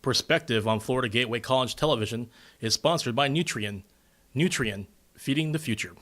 Perspective on Florida Gateway College Television is sponsored by Nutrien. Nutrien, feeding the future.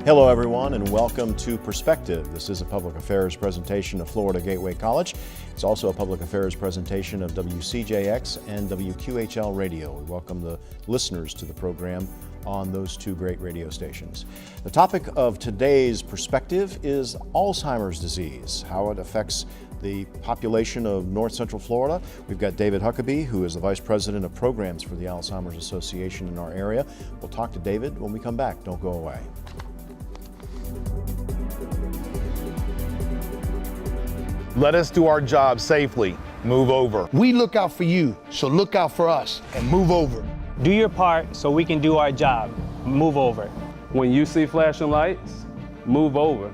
Hello, everyone, and welcome to Perspective. This is a public affairs presentation of Florida Gateway College. It's also a public affairs presentation of WCJX and WQHL Radio. We welcome the listeners to the program on those two great radio stations. The topic of today's Perspective is Alzheimer's disease, how it affects the population of North Central Florida. We've got David Huckabee, who is the Vice President of Programs for the Alzheimer's Association in our area. We'll talk to David when we come back. Don't go away. Let us do our job safely. Move over. We look out for you, so look out for us and move over. Do your part so we can do our job. Move over. When you see flashing lights, move over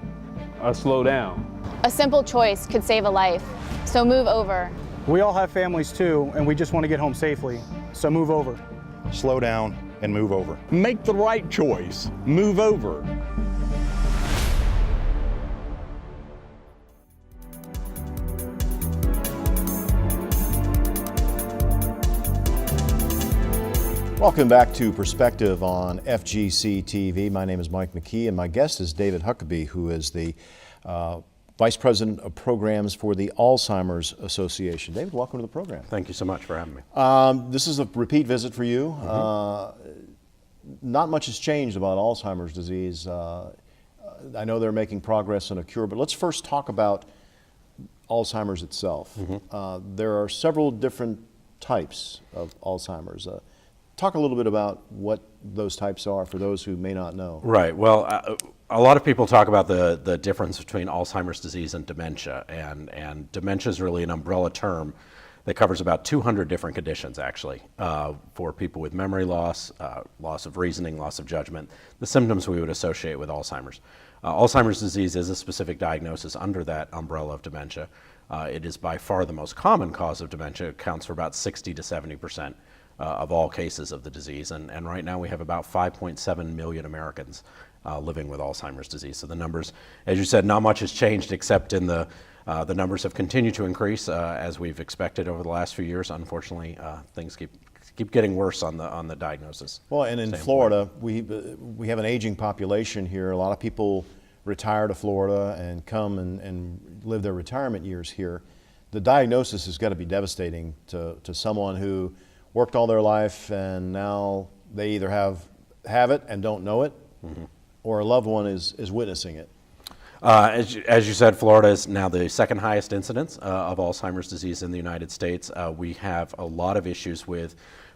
or slow down. A simple choice could save a life, so move over. We all have families too, and we just want to get home safely, so move over. Slow down and move over. Make the right choice. Move over. Welcome back to Perspective on FGC TV. My name is Mike McKee, and my guest is David Huckabee, who is the Vice President of Programs for the Alzheimer's Association. David, welcome to the program. Thank you so much for having me. This is a repeat visit for you. Not much has changed about Alzheimer's disease. I know they're making progress in a cure, but let's first talk about Alzheimer's itself. There are several different types of Alzheimer's. Talk a little bit about what those types are for those who may not know. Right. Well, a lot of people talk about the difference between Alzheimer's disease and dementia, and dementia is really an umbrella term that covers about 200 different conditions, actually, for people with memory loss, loss of reasoning, loss of judgment, the symptoms we would associate with Alzheimer's. Alzheimer's disease is a specific diagnosis under that umbrella of dementia. It is by far the most common cause of dementia. It accounts for about 60 to 70% of all cases of the disease, and right now we have about 5.7 million Americans living with Alzheimer's disease. So the numbers, as you said, not much has changed except in the numbers have continued to increase as we've expected over the last few years. Unfortunately, things keep getting worse on the diagnosis. Well, and in Florida, we have an aging population here. A lot of people retire to Florida and come and live their retirement years here. The diagnosis has got to be devastating to someone who worked all their life and now they either have it and don't know it, or a loved one is witnessing it. As you said, Florida is now the second highest incidence of Alzheimer's disease in the United States. We have a lot of issues with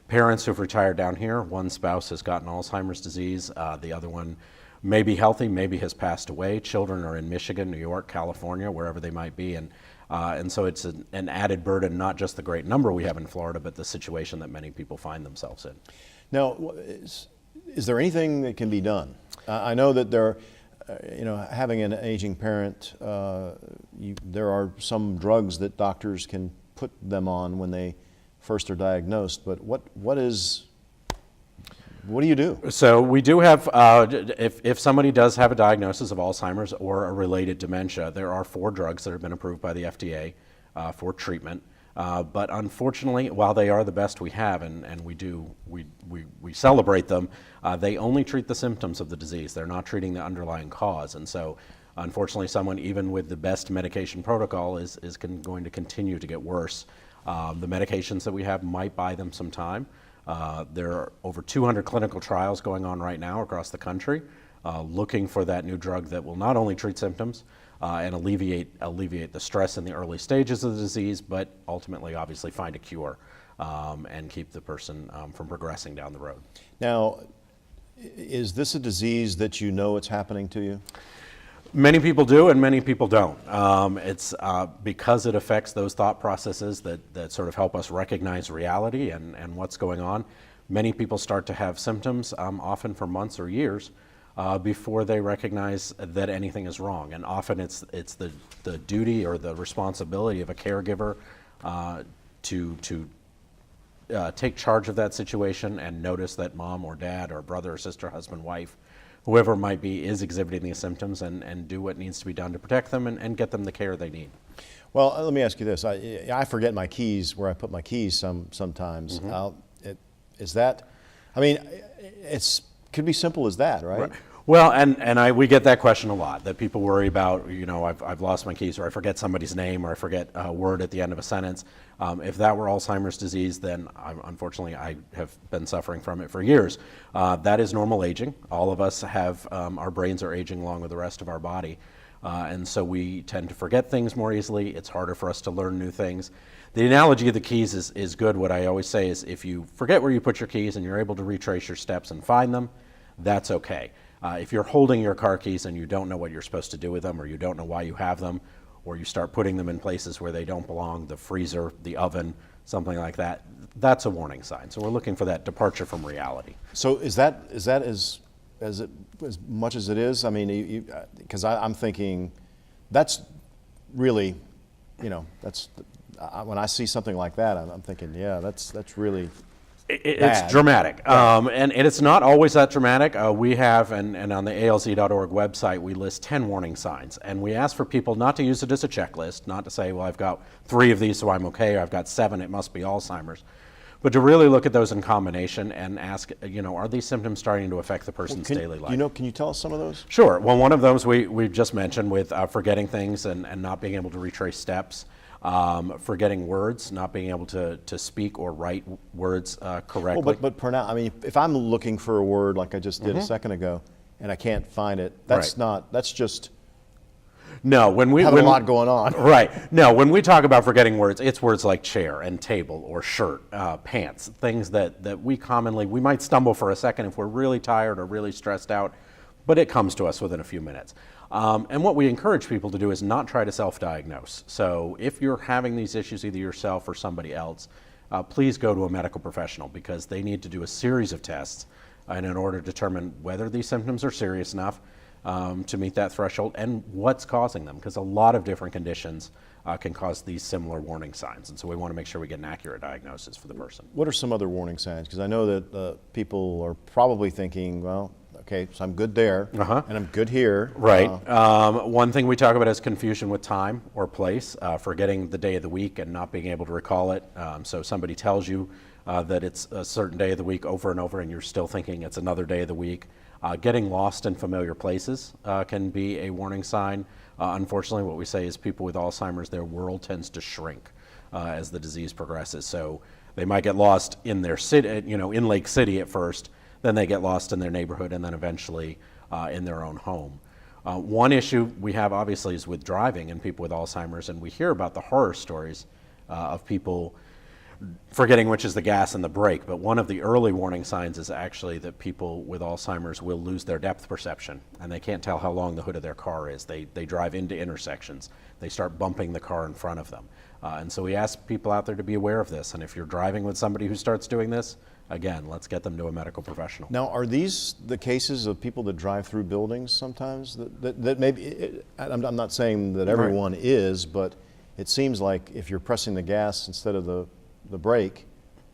parents who've retired down here. One spouse has gotten Alzheimer's disease. The other one may be healthy, maybe has passed away. Children are in Michigan, New York, California, wherever they might be. And so it's an added burden, not just the great number we have in Florida, but the situation that many people find themselves in. Now, is there anything that can be done? I know that there, having an aging parent, there are some drugs that doctors can put them on when they first are diagnosed, but what do you do? So we do have, if somebody does have a diagnosis of Alzheimer's or a related dementia, there are 4 drugs that have been approved by the FDA for treatment. But unfortunately, while they are the best we have, and we celebrate them, they only treat the symptoms of the disease. They're not treating the underlying cause. And so unfortunately, someone even with the best medication protocol is going to continue to get worse. The medications that we have might buy them some time. There are over 200 clinical trials going on right now across the country, looking for that new drug that will not only treat symptoms and alleviate the stress in the early stages of the disease, but ultimately, obviously, find a cure and keep the person from progressing down the road. Now, is this a disease that you know it's happening to you? Many people do, and many people don't. It's because it affects those thought processes that sort of help us recognize reality and what's going on. Many people start to have symptoms, often for months or years, before they recognize that anything is wrong. And often it's the duty or the responsibility of a caregiver to take charge of that situation and notice that mom or dad or brother or sister, husband, wife whoever it might be is exhibiting these symptoms, and do what needs to be done to protect them and get them the care they need. Well, let me ask you this. I forget my keys where I put my keys sometimes. Is that, I mean, could be simple as that, right? Well, we get that question a lot, that people worry about, I've lost my keys, or I forget somebody's name, or I forget a word at the end of a sentence. If that were Alzheimer's disease, then unfortunately I have been suffering from it for years. That is normal aging. All of us have, our brains are aging along with the rest of our body. And so we tend to forget things more easily. It's harder for us to learn new things. The analogy of the keys is good. What I always say is, if you forget where you put your keys and you're able to retrace your steps and find them, that's okay. If you're holding your car keys and you don't know what you're supposed to do with them, or you don't know why you have them, or you start putting them in places where they don't belong, the freezer, the oven, something like that, that's a warning sign. So we're looking for that departure from reality. So is that as much as it is? I mean, because I'm thinking that's really, that's when I see something like that, I'm thinking, yeah, that's really. It's dramatic, and it's not always that dramatic. We have, and on the ALZ.org website, we list 10 warning signs, and we ask for people not to use it as a checklist, not to say, well, I've got 3 of these, so I'm okay, or I've got 7, it must be Alzheimer's, but to really look at those in combination and ask, are these symptoms starting to affect the person's daily life? Can you tell us some of those? Sure. Well, one of those we've just mentioned, with forgetting things and not being able to retrace steps. Forgetting words, not being able to speak or write words correctly. Well, but pronounce. I mean, if I'm looking for a word like I just did a second ago, and I can't find it, that's not. That's just. No, when a lot going on. Right. No, when we talk about forgetting words, it's words like chair and table or shirt, pants, things that we might stumble for a second if we're really tired or really stressed out, but it comes to us within a few minutes. And what we encourage people to do is not try to self-diagnose. So if you're having these issues, either yourself or somebody else, please go to a medical professional, because they need to do a series of tests in order to determine whether these symptoms are serious enough to meet that threshold and what's causing them, because a lot of different conditions can cause these similar warning signs. And so we want to make sure we get an accurate diagnosis for the person. What are some other warning signs? Because I know that people are probably thinking, well, okay, so I'm good there, and I'm good here. Right. One thing we talk about is confusion with time or place, forgetting the day of the week and not being able to recall it. So somebody tells you that it's a certain day of the week over and over, and you're still thinking it's another day of the week. Getting lost in familiar places can be a warning sign. Unfortunately, what we say is people with Alzheimer's, their world tends to shrink as the disease progresses. So they might get lost in their city, in Lake City at first, then they get lost in their neighborhood, and then eventually in their own home. One issue we have, obviously, is with driving and people with Alzheimer's, and we hear about the horror stories of people forgetting which is the gas and the brake. But one of the early warning signs is actually that people with Alzheimer's will lose their depth perception, and they can't tell how long the hood of their car is. They drive into intersections. They start bumping the car in front of them. And so we ask people out there to be aware of this, and if you're driving with somebody who starts doing this, again, let's get them to a medical professional. Now, are these the cases of people that drive through buildings sometimes? That maybe, I'm not saying that everyone is, but it seems like if you're pressing the gas instead of the brake,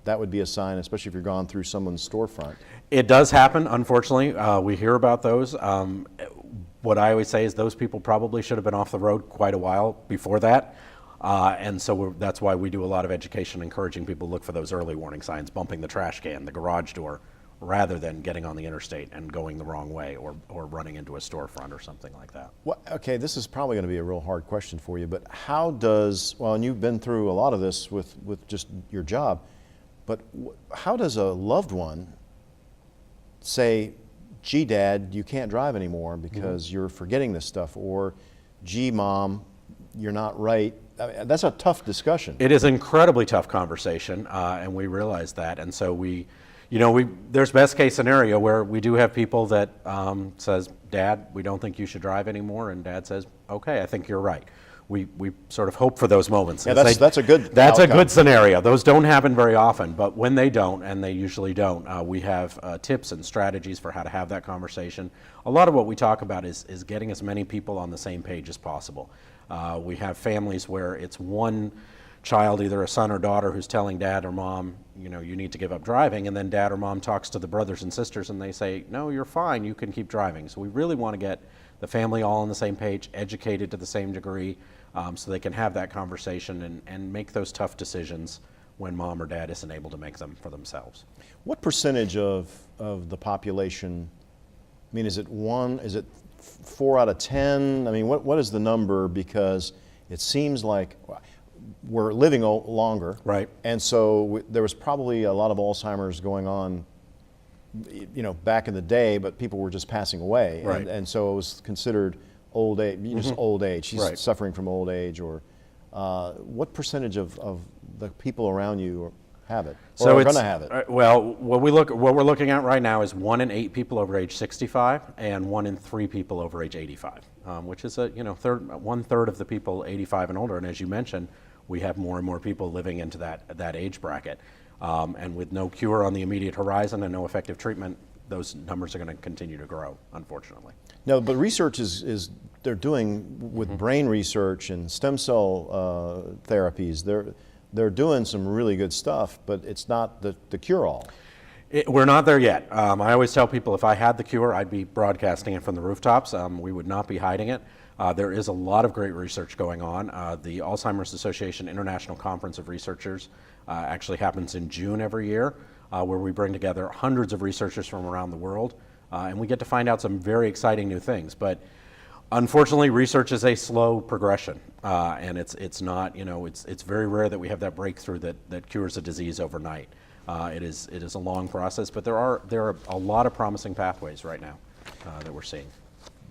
that would be a sign, especially if you're gone through someone's storefront. It does happen, unfortunately. We hear about those. What I always say is those people probably should have been off the road quite a while before that. And so that's why we do a lot of education, encouraging people to look for those early warning signs, bumping the trash can, the garage door, rather than getting on the interstate and going the wrong way or running into a storefront or something like that. Well, okay, this is probably going to be a real hard question for you, but how does, well, and you've been through a lot of this with just your job, but how does a loved one say, gee, Dad, you can't drive anymore because you're forgetting this stuff, or gee, Mom, you're not right? I mean, that's a tough discussion. It is an incredibly tough conversation, and we realize that. And so there's best case scenario where we do have people that says, Dad, we don't think you should drive anymore, and Dad says, okay, I think you're right. We sort of hope for those moments. Yeah, that's a good That's outcome. a good scenario. Those don't happen very often, but when they don't, and they usually don't, we have tips and strategies for how to have that conversation. A lot of what we talk about is getting as many people on the same page as possible. We have families where it's one child, either a son or daughter, who's telling dad or mom, you need to give up driving, and then dad or mom talks to the brothers and sisters and they say, no, you're fine, you can keep driving. So we really want to get the family all on the same page, educated to the same degree, so they can have that conversation and make those tough decisions when mom or dad isn't able to make them for themselves. What percentage of the population, I mean, is it 4 out of 10? I mean, what is the number? Because it seems like we're living longer. Right. And so there was probably a lot of Alzheimer's going on, back in the day, but people were just passing away. Right. And so it was considered old age, just old age. She's Right. suffering from old age. Or what percentage of the people around you have it, or are going to have it? Well, what we're looking at right now is 1 in 8 people over age 65 and 1 in 3 people over age 85, which is one third of the people 85 and older. And as you mentioned, we have more and more people living into that age bracket. And with no cure on the immediate horizon and no effective treatment, those numbers are going to continue to grow, unfortunately. No, but research is they're doing with brain research and stem cell therapies. They're doing some really good stuff, but it's not the cure-all. We're not there yet. I always tell people if I had the cure, I'd be broadcasting it from the rooftops. We would not be hiding it. There is a lot of great research going on. The Alzheimer's Association International Conference of Researchers actually happens in June every year, where we bring together hundreds of researchers from around the world, and we get to find out some very exciting new things. But unfortunately, research is a slow progression, and it's not, it's very rare that we have that breakthrough that cures a disease overnight. It is a long process, but there are a lot of promising pathways right now that we're seeing.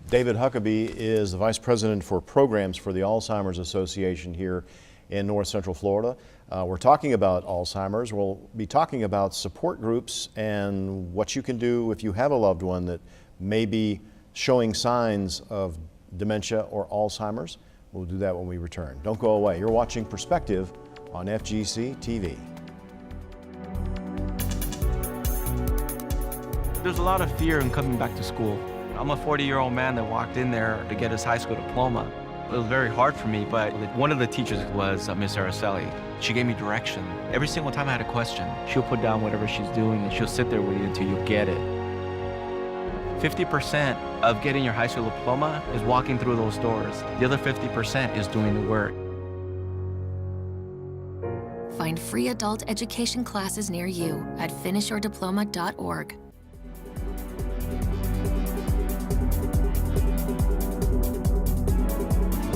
David Huckabee is the Vice President for Programs for the Alzheimer's Association here in North Central Florida. We're talking about Alzheimer's. We'll be talking about support groups and what you can do if you have a loved one that may be showing signs of dementia or Alzheimer's. We'll do that when we return. Don't go away. You're watching Perspective on FGC TV. There's a lot of fear in coming back to school. I'm a 40-year-old man that walked in there to get his high school diploma. It was very hard for me, but one of the teachers was Miss Araceli. She gave me direction. Every single time I had a question, she'll put down whatever she's doing and she'll sit there with you until you get it. 50% of getting your high school diploma is walking through those doors. The other 50% is doing the work. Find free adult education classes near you at finishyourdiploma.org.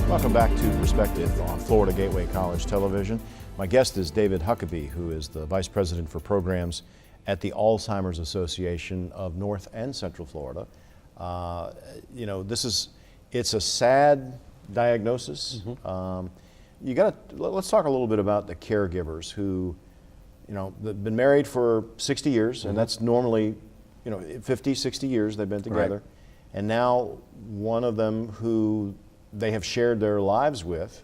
Welcome back to Perspective on Florida Gateway College Television. My guest is David Huckabee, who is the Vice President for Programs at the Alzheimer's Association of North and Central Florida. It's a sad diagnosis. Let's talk a little bit about the caregivers who, they've been married for 60 years, and that's normally, 50, 60 years they've been together. Right. And now one of them who they have shared their lives with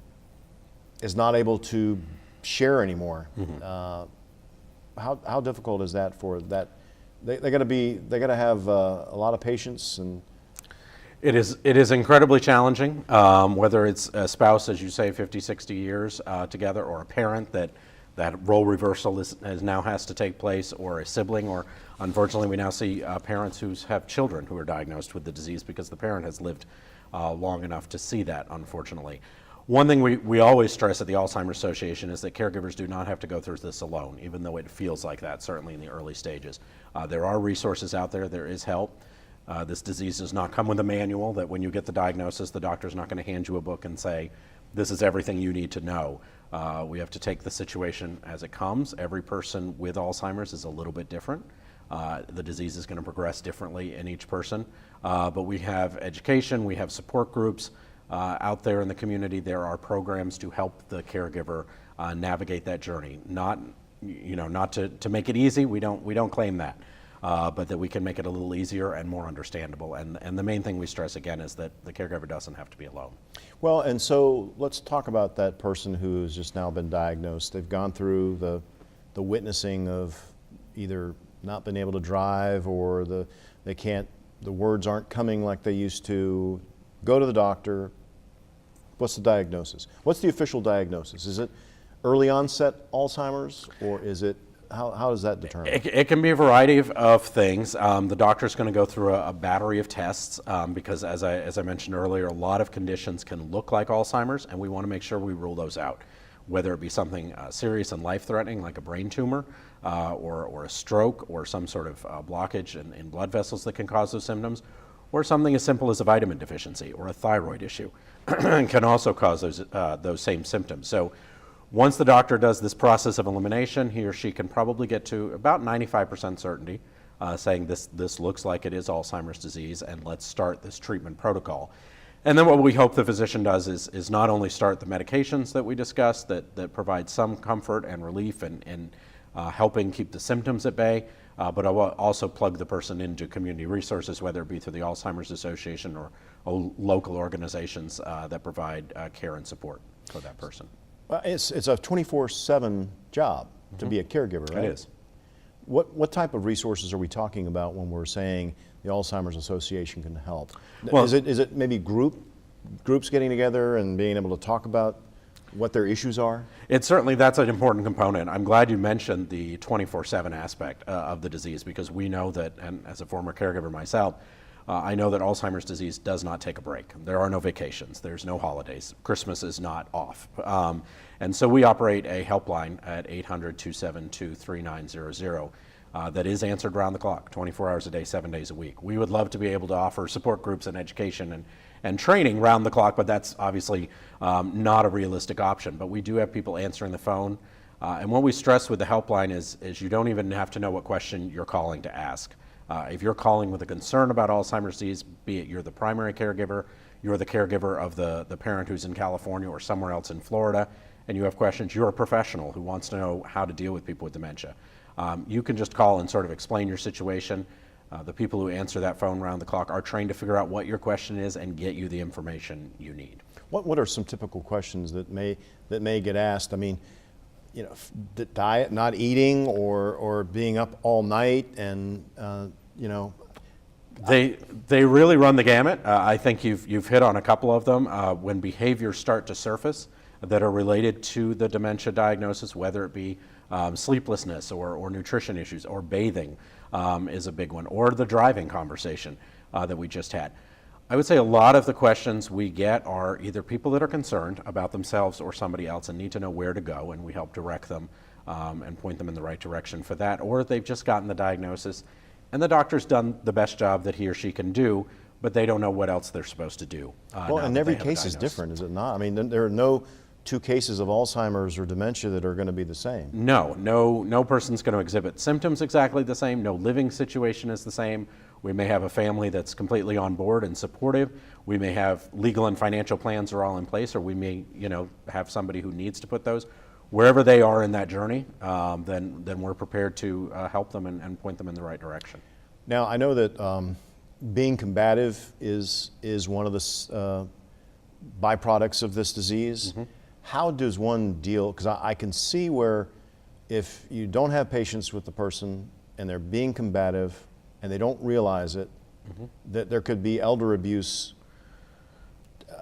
is not able to share anymore. How difficult is that for that? They got to have a lot of patience, and it is incredibly challenging. Whether it's a spouse, as you say, 50, 60 years together, or a parent that role reversal now has to take place, or a sibling, or unfortunately we now see parents who have children who are diagnosed with the disease because the parent has lived long enough to see that, unfortunately. One thing we always stress at the Alzheimer's Association is that caregivers do not have to go through this alone, even though it feels like that, certainly in the early stages. There are resources out there, there is help. This disease does not come with a manual that when you get the diagnosis, the doctor's not going to hand you a book and say, this is everything you need to know. We have to take the situation as it comes. Every person with Alzheimer's is a little bit different. The disease is going to progress differently in each person. But we have education, we have support groups out there in the community. There are programs to help the caregiver navigate that journey. Not to make it easy, we don't claim that, but that we can make it a little easier and more understandable. And the main thing we stress again is that the caregiver doesn't have to be alone. Well, and so let's talk about that person who's just now been diagnosed. They've gone through the witnessing of either not being able to drive, or the words aren't coming like they used to. Go to the doctor. What's the diagnosis? What's the official diagnosis? Is it early onset Alzheimer's, or is it, how does that determine? It can be a variety of things. The doctor's going to go through a battery of tests because, as I mentioned earlier, a lot of conditions can look like Alzheimer's, and we want to make sure we rule those out, whether it be something serious and life-threatening like a brain tumor or a stroke or some sort of blockage in blood vessels that can cause those symptoms, or something as simple as a vitamin deficiency or a thyroid issue can also cause those same symptoms. So once the doctor does this process of elimination, he or she can probably get to about 95% certainty, saying this looks like it is Alzheimer's disease, and let's start this treatment protocol. And then what we hope the physician does is not only start the medications that we discussed that provide some comfort and relief in helping keep the symptoms at bay, but also plug the person into community resources, whether it be through the Alzheimer's Association or local organizations that provide care and support for that person. Well, it's a 24/7 job to be a caregiver, right? It is. What type of resources are we talking about when we're saying the Alzheimer's Association can help? Well, is it maybe groups getting together and being able to talk about what their issues are? That's an important component. I'm glad you mentioned the 24/7 aspect of the disease, because we know that, and as a former caregiver myself, I know that Alzheimer's disease does not take a break. There are no vacations. There's no holidays. Christmas is not off. And so we operate a helpline at 800-272-3900 that is answered round the clock, 24 hours a day, 7 days a week. We would love to be able to offer support groups and education and training round the clock, but that's obviously not a realistic option. But we do have people answering the phone. And what we stress with the helpline is you don't even have to know what question you're calling to ask. If you're calling with a concern about Alzheimer's disease, be it you're the primary caregiver, you're the caregiver of the parent who's in California or somewhere else in Florida, and you have questions, you're a professional who wants to know how to deal with people with dementia. You can just call and sort of explain your situation. The people who answer that phone round the clock are trained to figure out what your question is and get you the information you need. What are some typical questions that may get asked? I mean, you know, the diet, not eating, or being up all night, and you know. They really run the gamut. I think you've hit on a couple of them. When behaviors start to surface that are related to the dementia diagnosis, whether it be sleeplessness or nutrition issues or bathing is a big one, or the driving conversation that we just had. I would say a lot of the questions we get are either people that are concerned about themselves or somebody else and need to know where to go, and we help direct them and point them in the right direction for that, or they've just gotten the diagnosis and the doctor's done the best job that he or she can do, but they don't know what else they're supposed to do. Well, and every case is different, is it not? I mean, there are no two cases of Alzheimer's or dementia that are going to be the same. No person's going to exhibit symptoms exactly the same. No living situation is the same. We may have a family that's completely on board and supportive. We may have legal and financial plans are all in place, or we may, have somebody who needs to put those. Wherever they are in that journey, then we're prepared to help them and point them in the right direction. Now, I know that being combative is one of the byproducts of this disease. Mm-hmm. How does one deal? Because I can see where if you don't have patience with the person and they're being combative and they don't realize it, mm-hmm. that there could be elder abuse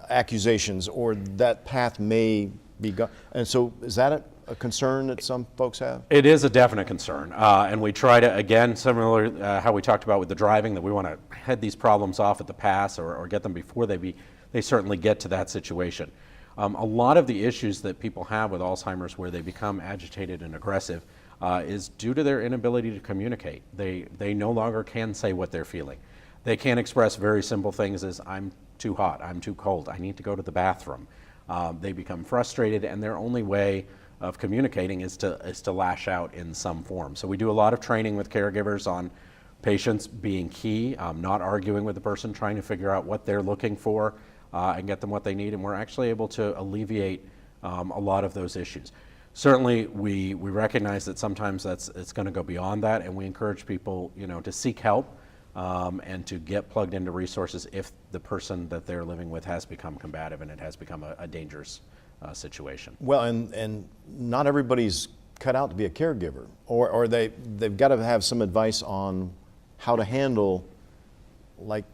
accusations, or that path may be gone. And so is that a concern that some folks have? It is a definite concern. And we try to, again, similar how we talked about with the driving, that we want to head these problems off at the pass or get them before they certainly get to that situation. A lot of the issues that people have with Alzheimer's where they become agitated and aggressive is due to their inability to communicate. They no longer can say what they're feeling. They can't express very simple things as, I'm too hot, I'm too cold, I need to go to the bathroom. They become frustrated, and their only way of communicating is to lash out in some form. So we do a lot of training with caregivers on patience being key, not arguing with the person, trying to figure out what they're looking for and get them what they need, and we're actually able to alleviate a lot of those issues. Certainly, we recognize that sometimes it's going to go beyond that, and we encourage people, to seek help and to get plugged into resources if the person that they're living with has become combative and it has become a dangerous situation. Well, and not everybody's cut out to be a caregiver, or they've got to have some advice on how to handle, like,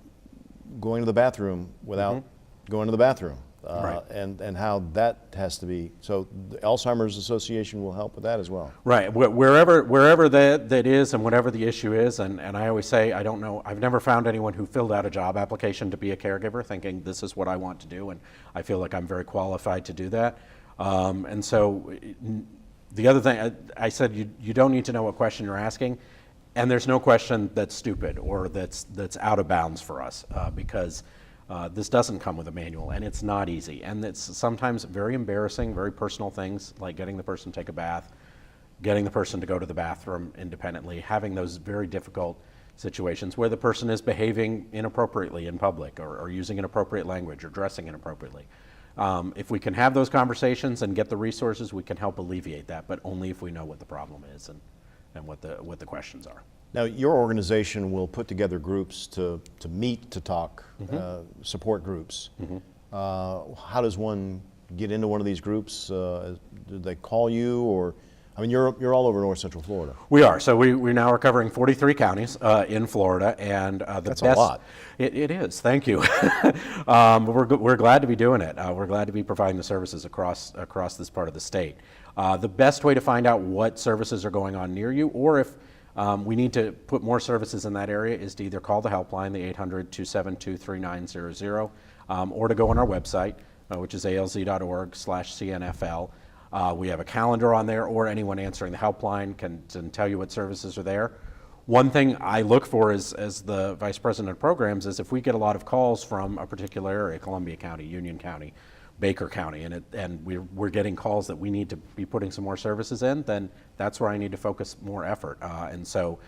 going to the bathroom without mm-hmm. going to the bathroom. Right. And how that has to be. So the Alzheimer's Association will help with that as well. Right, wherever that is and whatever the issue is, and I always say, I don't know, I've never found anyone who filled out a job application to be a caregiver thinking this is what I want to do, and I feel like I'm very qualified to do that. And so the other thing, I said you don't need to know what question you're asking, and there's no question that's stupid or that's out of bounds for us, because this doesn't come with a manual, and it's not easy, and it's sometimes very embarrassing, very personal things like getting the person to take a bath, getting the person to go to the bathroom independently, having those very difficult situations where the person is behaving inappropriately in public or using inappropriate language or dressing inappropriately. If we can have those conversations and get the resources, we can help alleviate that, but only if we know what the problem is and what the questions are. Now, your organization will put together groups to meet, to talk, support groups. How does one get into one of these groups? Do they call you, or, I mean, you're all over North Central Florida. We are. So we now are covering 43 counties in Florida, and That's a lot. It is. Thank you. We're glad to be doing it. We're glad to be providing the services across this part of the state. The best way to find out what services are going on near you, or if we need to put more services in that area, is to either call the helpline, the 800-272-3900, or to go on our website, which is alz.org/CNFL. We have a calendar on there, or anyone answering the helpline can tell you what services are there. One thing I look for as the Vice President of Programs is if we get a lot of calls from a particular area, Columbia County, Union County, Baker County, and we're getting calls that we need to be putting some more services in, then that's where I need to focus more effort. And so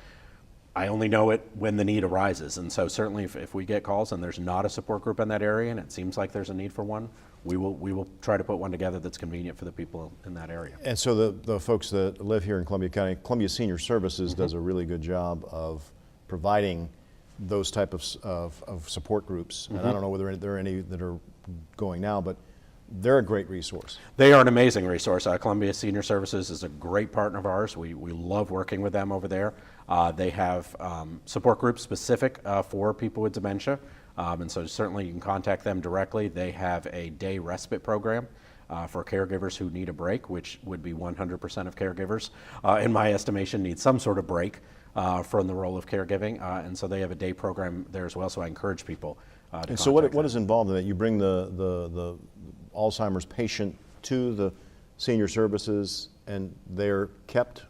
I only know it when the need arises. And so certainly if we get calls and there's not a support group in that area and it seems like there's a need for one, we will try to put one together that's convenient for the people in that area. And so the folks that live here in Columbia County, Columbia Senior Services does a really good job of providing those type of support groups. And I don't know whether there are any that are going now, but they're a great resource. They are an amazing resource. Columbia Senior Services is a great partner of ours. We love working with them over there. They have support groups specific for people with dementia, and so certainly you can contact them directly. They have a day respite program for caregivers who need a break, which would be 100% of caregivers, in my estimation, need some sort of break from the role of caregiving, and so they have a day program there as well, so I encourage people to And so what is involved in that? You bring the Alzheimer's patient to the senior services, and they're kept?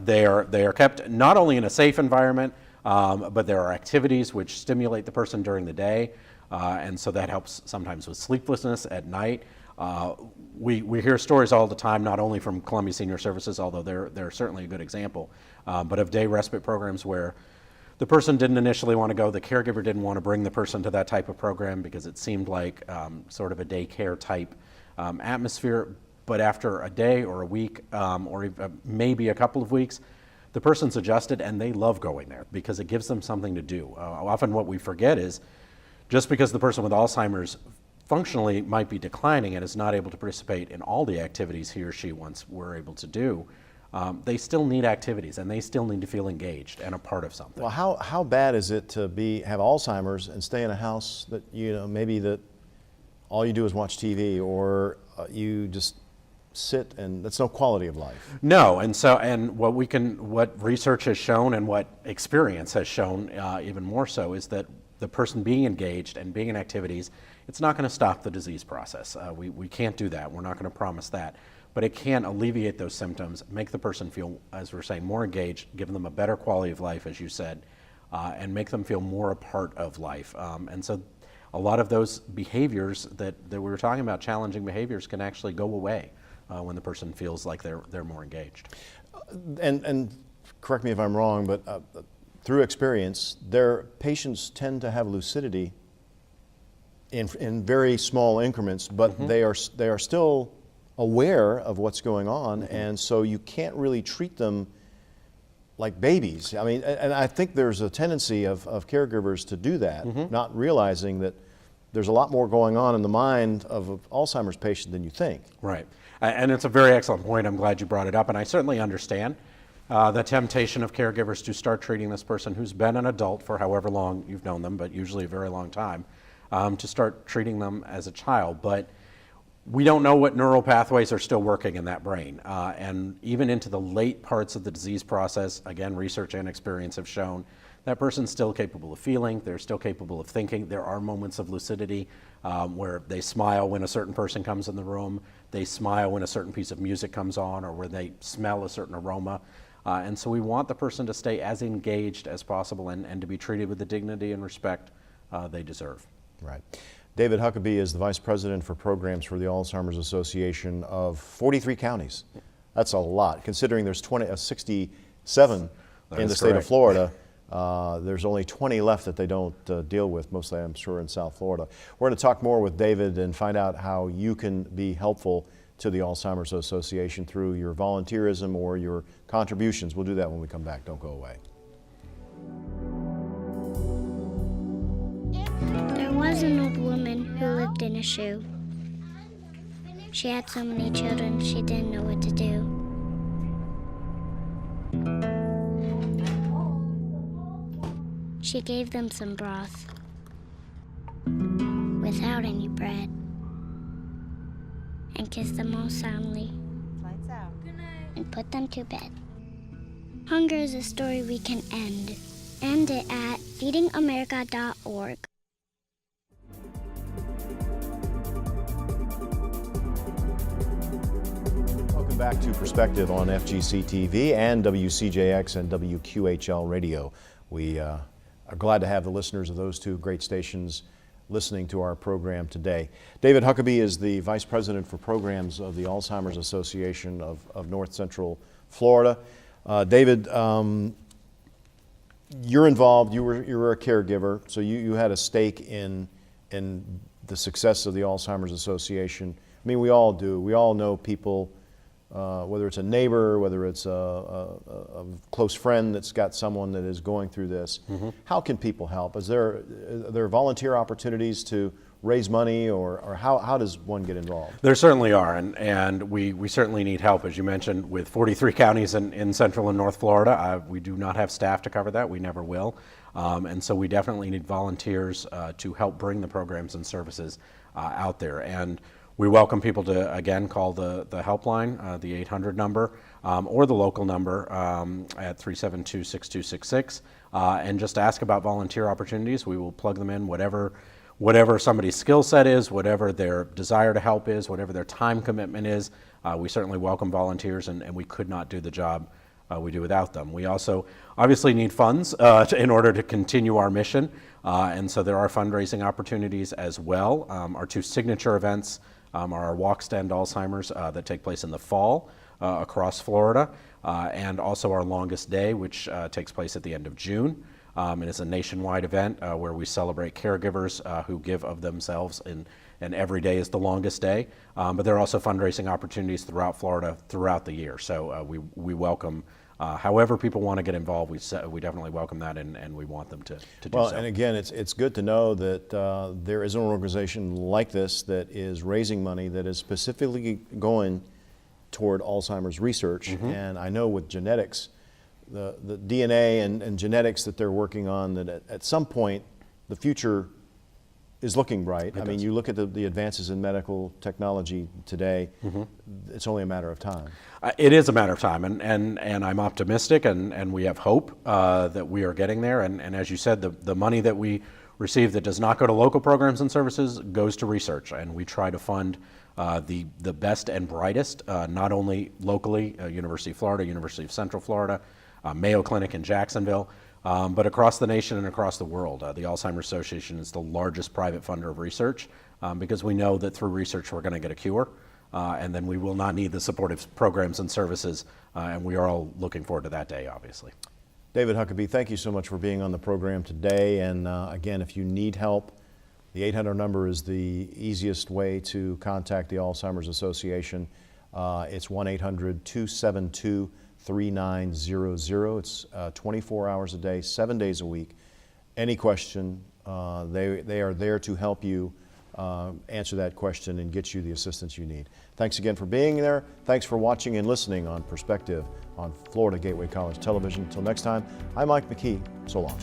They are kept not only in a safe environment, but there are activities which stimulate the person during the day, and so that helps sometimes with sleeplessness at night. We hear stories all the time, not only from Columbia Senior Services, although they're certainly a good example, but of day respite programs where the person didn't initially want to go, the caregiver didn't want to bring the person to that type of program because it seemed like sort of a daycare type atmosphere, but after a day or a week or maybe a couple of weeks, the person's adjusted and they love going there because it gives them something to do. Often what we forget is just because the person with Alzheimer's functionally might be declining and is not able to participate in all the activities he or she once were able to do, they still need activities and they still need to feel engaged and a part of something. Well, how bad is it to have Alzheimer's and stay in a house that, maybe that all you do is watch TV, or you just sit, and that's no quality of life? No, and what research has shown and what experience has shown even more so is that the person being engaged and being in activities, it's not going to stop the disease process. We can't do that. We're not going to promise that. But it can alleviate those symptoms, make the person feel, as we're saying, more engaged, give them a better quality of life, as you said, and make them feel more a part of life. And so a lot of those behaviors that we were talking about, challenging behaviors, can actually go away when the person feels like they're more engaged. And correct me if I'm wrong, but through experience, their patients tend to have lucidity in very small increments, but they are still aware of what's going on, and so you can't really treat them like babies. I mean, and I think there's a tendency of caregivers to do that, not realizing that there's a lot more going on in the mind of an Alzheimer's patient than you think. Right, and it's a very excellent point. I'm glad you brought it up, and I certainly understand the temptation of caregivers to start treating this person who's been an adult for however long you've known them, but usually a very long time, to start treating them as a child. But We don't know what neural pathways are still working in that brain. And even into the late parts of the disease process, again, research and experience have shown that person's still capable of feeling, they're still capable of thinking. There are moments of lucidity where they smile when a certain person comes in the room, they smile when a certain piece of music comes on, or where they smell a certain aroma. And so we want the person to stay as engaged as possible and to be treated with the dignity and respect they deserve. Right. David Huckabee is the Vice President for Programs for the Alzheimer's Association of 43 counties. That's a lot, considering there's 67 in the state of Florida. There's only 20 left that they don't deal with, mostly I'm sure in South Florida. We're going to talk more with David and find out how you can be helpful to the Alzheimer's Association through your volunteerism or your contributions. We'll do that when we come back. Don't go away. There was an old woman who lived in a shoe. She had so many children, she didn't know what to do. She gave them some broth without any bread and kissed them all soundly and put them to bed. Hunger is a story we can end. End it at feedingamerica.org. Welcome back to Perspective on FGC TV and WCJX and WQHL Radio. We are glad to have the listeners of those two great stations listening to our program today. David Huckabee is the Vice President for Programs of the Alzheimer's Association of North Central Florida. David, you're involved, you were a caregiver, so you had a stake in the success of the Alzheimer's Association. I mean, we all do. We all know people, whether it's a neighbor, whether it's a close friend that's got someone that is going through this. Mm-hmm. How can people help? Are there volunteer opportunities to raise money, or how does one get involved? There certainly are, and we certainly need help. As you mentioned, with 43 counties in Central and North Florida, we do not have staff to cover that. We never will. And so we definitely need volunteers to help bring the programs and services out there. And we welcome people to, again, call the helpline, the 800 number, or the local number at 372-6266, and just ask about volunteer opportunities. We will plug them in, whatever somebody's skill set is, whatever their desire to help is, whatever their time commitment is. We certainly welcome volunteers, and we could not do the job we do without them. We also obviously need funds in order to continue our mission, and so there are fundraising opportunities as well. Our two signature events are our Walk Stand Alzheimer's that take place in the fall across Florida, and also our Longest Day, which takes place at the end of June. And it's a nationwide event where we celebrate caregivers who give of themselves, and every day is the longest day. But there are also fundraising opportunities throughout Florida throughout the year. So we welcome, however people want to get involved, we definitely welcome that, and we want them to do so. Well, and again, it's good to know that there is an organization like this that is raising money that is specifically going toward Alzheimer's research. Mm-hmm. And I know with genetics, the DNA and genetics that they're working on, that at some point the future is looking bright. I mean, you look at the advances in medical technology today, mm-hmm. It's only a matter of time. It is a matter of time, and I'm optimistic, and we have hope that we are getting there. And as you said, the money that we receive that does not go to local programs and services goes to research, and we try to fund the best and brightest, not only locally, University of Florida, University of Central Florida, Mayo Clinic in Jacksonville, but across the nation and across the world. The Alzheimer's Association is the largest private funder of research because we know that through research we're going to get a cure, and then we will not need the supportive programs and services, and we are all looking forward to that day, obviously. David Huckabee, thank you so much for being on the program today. And again, if you need help, the 800 number is the easiest way to contact the Alzheimer's Association. It's 1-800-272-3900. It's 24 hours a day, 7 days a week. Any question, they are there to help you answer that question and get you the assistance you need. Thanks again for being there. Thanks for watching and listening on Perspective on Florida Gateway College Television. Until next time, I'm Mike McKee. So long.